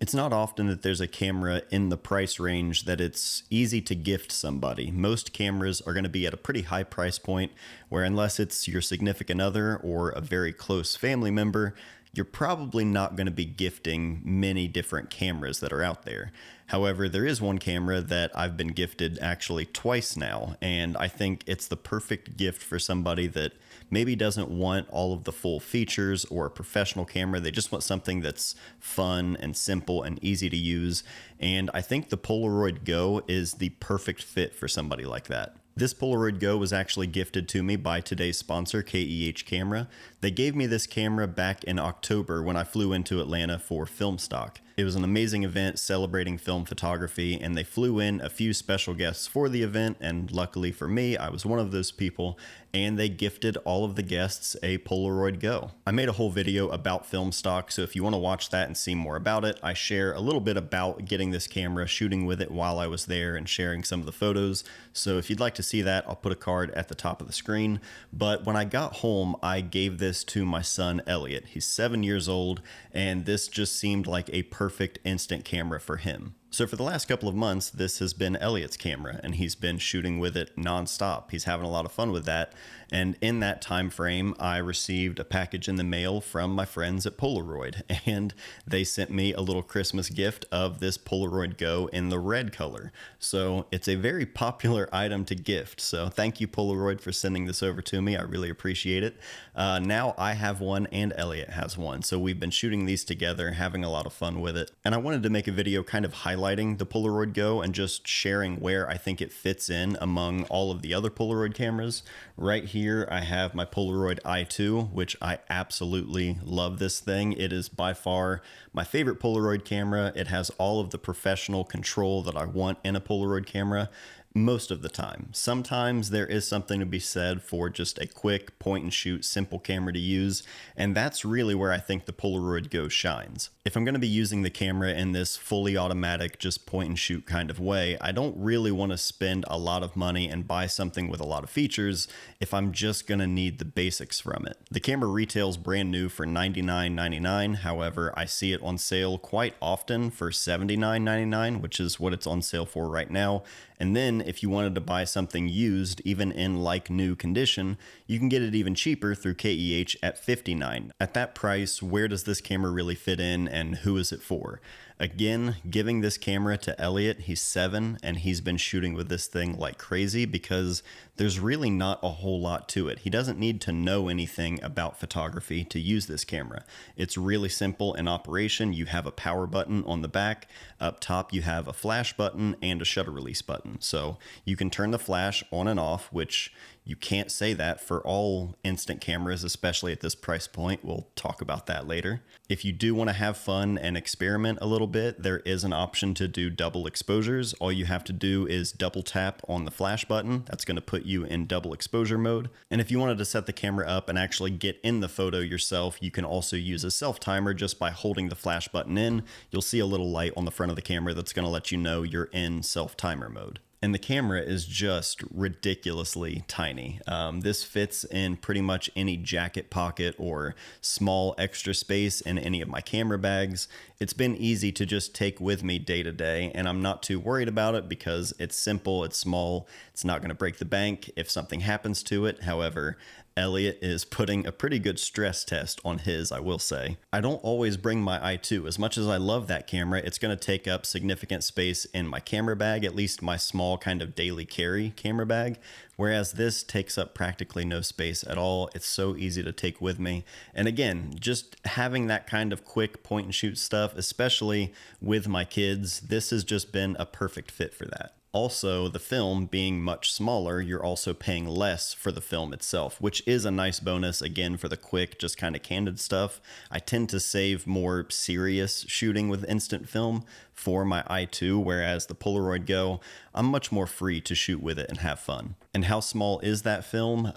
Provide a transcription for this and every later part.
It's not often that there's a camera in the price range that it's easy to gift somebody. Most cameras are going to be at a pretty high price point where, unless it's your significant other or a very close family member, you're probably not going to be gifting many different cameras that are out there. However, there is one camera that I've been gifted actually twice now, and I think it's the perfect gift for somebody that maybe doesn't want all of the full features or a professional camera. They just want something that's fun and simple and easy to use. And I think the Polaroid Go is the perfect fit for somebody like that. This Polaroid Go was actually gifted to me by today's sponsor, KEH Camera. They gave me this camera back in October when I flew into Atlanta for Film Stock. It was an amazing event celebrating film photography, and they flew in a few special guests for the event, and luckily for me, I was one of those people, and they gifted all of the guests a Polaroid Go. I made a whole video about Film Stock, so if you want to watch that and see more about it, I share a little bit about getting this camera, shooting with it while I was there, and sharing some of the photos. So if you'd like to see that, I'll put a card at the top of the screen. But when I got home, I gave this to my son, Elliot. He's 7 years old, and this just seemed like a perfect instant camera for him. So for the last couple of months, this has been Elliot's camera, and he's been shooting with it nonstop. He's having a lot of fun with that. And in that time frame, I received a package in the mail from my friends at Polaroid, and they sent me a little Christmas gift of this Polaroid Go in the red color. So it's a very popular item to gift. So thank you, Polaroid, for sending this over to me. I really appreciate it. Now I have one and Elliot has one. So we've been shooting these together, having a lot of fun with it. And I wanted to make a video kind of highlighting the Polaroid Go and just sharing where I think it fits in among all of the other Polaroid cameras. Right here, I have my Polaroid i2, which I absolutely love this thing. It is by far my favorite Polaroid camera. It has all of the professional control that I want in a Polaroid camera. Most of the time. Sometimes there is something to be said for just a quick point and shoot simple camera to use, and that's really where I think the Polaroid Go shines. If I'm going to be using the camera in this fully automatic just point and shoot kind of way, I don't really want to spend a lot of money and buy something with a lot of features if I'm just going to need the basics from it. The camera retails brand new for $99.99. However, I see it on sale quite often for $79.99, which is what it's on sale for right now. And then if you wanted to buy something used, even in like new condition, you can get it even cheaper through KEH at $59. At that price, where does this camera really fit in and who is it for? Again, giving this camera to Elliot, he's 7, and he's been shooting with this thing like crazy because there's really not a whole lot to it. He doesn't need to know anything about photography to use this camera. It's really simple in operation. You have a power button on the back. Up top, you have a flash button and a shutter release button. So you can turn the flash on and off, which you can't say that for all instant cameras, especially at this price point. We'll talk about that later. If you do want to have fun and experiment a little bit, there is an option to do double exposures. All you have to do is double tap on the flash button. That's going to put you in double exposure mode. And if you wanted to set the camera up and actually get in the photo yourself, you can also use a self timer just by holding the flash button in. You'll see a little light on the front of the camera that's going to let you know you're in self timer mode. And the camera is just ridiculously tiny. This fits in pretty much any jacket pocket or small extra space in any of my camera bags. It's been easy to just take with me day to day, and I'm not too worried about it because it's simple, it's small, it's not going to break the bank if something happens to it. However, Elliot is putting a pretty good stress test on his, I will say. I don't always bring my i2. As much as I love that camera, it's going to take up significant space in my camera bag, at least my small kind of daily carry camera bag, whereas this takes up practically no space at all. It's so easy to take with me. And again, just having that kind of quick point and shoot stuff, especially with my kids, this has just been a perfect fit for that. Also, the film being much smaller, you're also paying less for the film itself, which is a nice bonus, again, for the quick, just kind of candid stuff. I tend to save more serious shooting with instant film for my i2, whereas the Polaroid Go, I'm much more free to shoot with it and have fun. And how small is that film?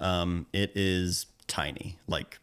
It is tiny, like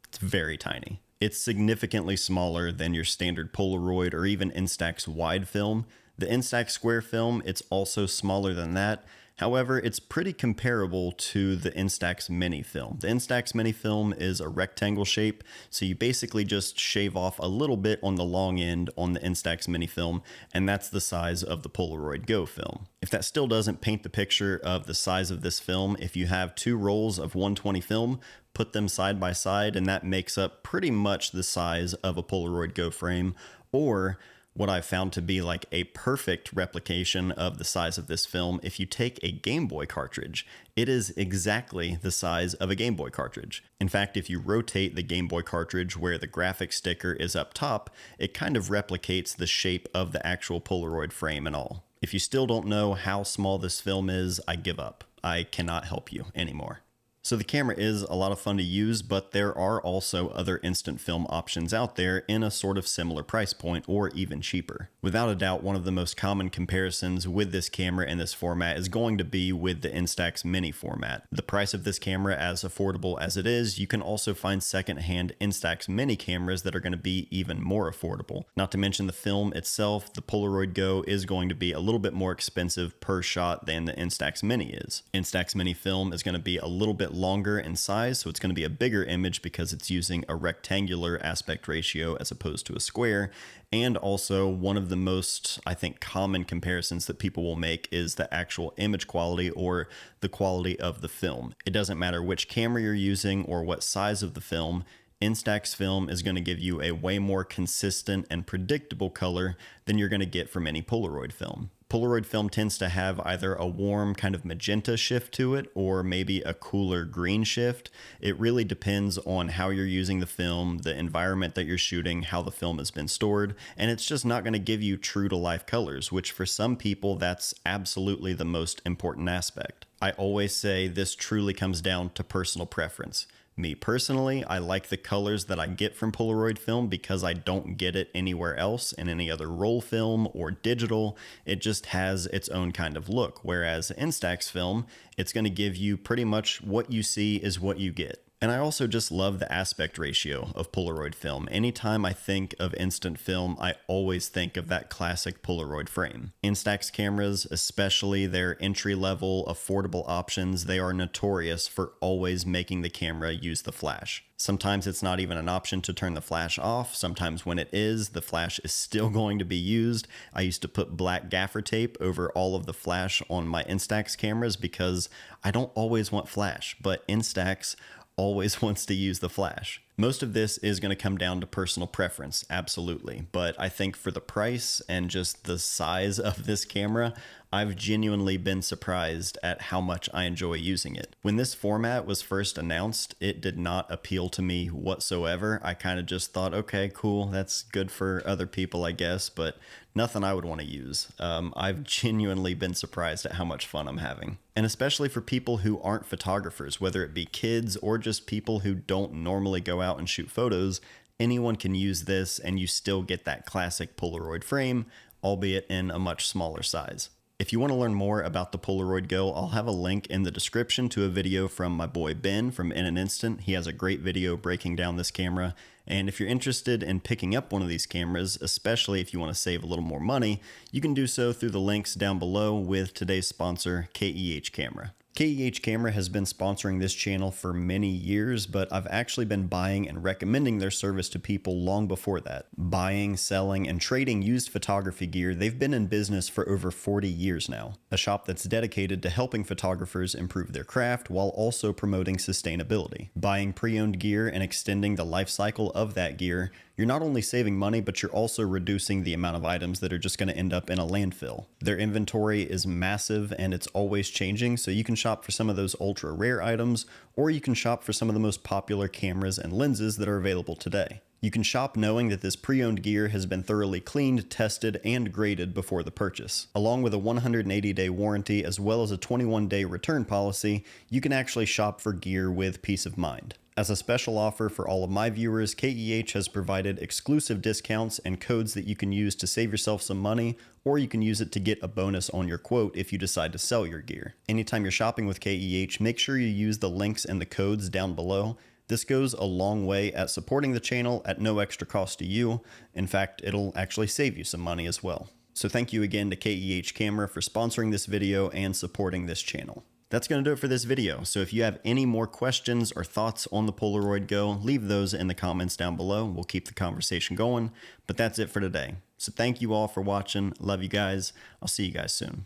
it's very tiny. It's significantly smaller than your standard Polaroid or even Instax wide film. The Instax square film, it's also smaller than that. However, it's pretty comparable to the Instax mini film. The Instax mini film is a rectangle shape, so you basically just shave off a little bit on the long end on the Instax mini film, and that's the size of the Polaroid Go film. If that still doesn't paint the picture of the size of this film, if you have 2 rolls of 120 film, put them side by side, and that makes up pretty much the size of a Polaroid Go frame, or what I've found to be like a perfect replication of the size of this film, if you take a Game Boy cartridge, it is exactly the size of a Game Boy cartridge. In fact, if you rotate the Game Boy cartridge where the graphic sticker is up top, it kind of replicates the shape of the actual Polaroid frame and all. If you still don't know how small this film is, I give up. I cannot help you anymore. So the camera is a lot of fun to use, but there are also other instant film options out there in a sort of similar price point or even cheaper. Without a doubt, one of the most common comparisons with this camera in this format is going to be with the Instax mini format. The price of this camera, as affordable as it is, you can also find secondhand Instax mini cameras that are going to be even more affordable. Not to mention the film itself, the Polaroid Go is going to be a little bit more expensive per shot than the Instax mini is. Instax mini film is going to be a little bit longer in size, so it's going to be a bigger image because it's using a rectangular aspect ratio as opposed to a square. And also, one of the most, I think, common comparisons that people will make is the actual image quality or the quality of the film. It doesn't matter which camera you're using or what size of the film, Instax film is going to give you a way more consistent and predictable color than you're going to get from any Polaroid film. Polaroid film tends to have either a warm kind of magenta shift to it or maybe a cooler green shift. It really depends on how you're using the film, the environment that you're shooting, how the film has been stored, and it's just not going to give you true to life colors, which for some people that's absolutely the most important aspect. I always say this truly comes down to personal preference. Me personally, I like the colors that I get from Polaroid film because I don't get it anywhere else in any other roll film or digital. It just has its own kind of look, whereas Instax film, it's going to give you pretty much what you see is what you get. And I also just love the aspect ratio of Polaroid film. Anytime I think of instant film, I always think of that classic Polaroid frame. Instax cameras, especially their entry-level, affordable options, they are notorious for always making the camera use the flash. Sometimes it's not even an option to turn the flash off. Sometimes when it is, the flash is still going to be used. I used to put black gaffer tape over all of the flash on my Instax cameras because I don't always want flash, but Instax always wants to use the flash. Most of this is going to come down to personal preference, absolutely. But I think for the price and just the size of this camera, I've genuinely been surprised at how much I enjoy using it. When this format was first announced, it did not appeal to me whatsoever. I kind of just thought, okay, cool, that's good for other people, I guess, but nothing I would want to use. I've genuinely been surprised at how much fun I'm having. And especially for people who aren't photographers, whether it be kids or just people who don't normally go out and shoot photos, anyone can use this and you still get that classic Polaroid frame, albeit in a much smaller size. If you want to learn more about the Polaroid Go, I'll have a link in the description to a video from my boy Ben from In an Instant. He has a great video breaking down this camera. And if you're interested in picking up one of these cameras, especially if you want to save a little more money, you can do so through the links down below with today's sponsor, KEH Camera. KEH Camera has been sponsoring this channel for many years, but I've actually been buying and recommending their service to people long before that. Buying, selling, and trading used photography gear, they've been in business for over 40 years now. A shop that's dedicated to helping photographers improve their craft while also promoting sustainability. Buying pre-owned gear and extending the life cycle of that gear, you're not only saving money, but you're also reducing the amount of items that are just going to end up in a landfill. Their inventory is massive and it's always changing, so you can shop for some of those ultra rare items, or you can shop for some of the most popular cameras and lenses that are available today. You can shop knowing that this pre-owned gear has been thoroughly cleaned, tested, and graded before the purchase. Along with a 180-day warranty as well as a 21-day return policy, you can actually shop for gear with peace of mind. As a special offer for all of my viewers, KEH has provided exclusive discounts and codes that you can use to save yourself some money, or you can use it to get a bonus on your quote if you decide to sell your gear. Anytime you're shopping with KEH, make sure you use the links and the codes down below. This goes a long way at supporting the channel at no extra cost to you. In fact, it'll actually save you some money as well. So thank you again to KEH Camera for sponsoring this video and supporting this channel. That's going to do it for this video. So if you have any more questions or thoughts on the Polaroid Go, leave those in the comments down below. We'll keep the conversation going. But that's it for today. So thank you all for watching. Love you guys. I'll see you guys soon.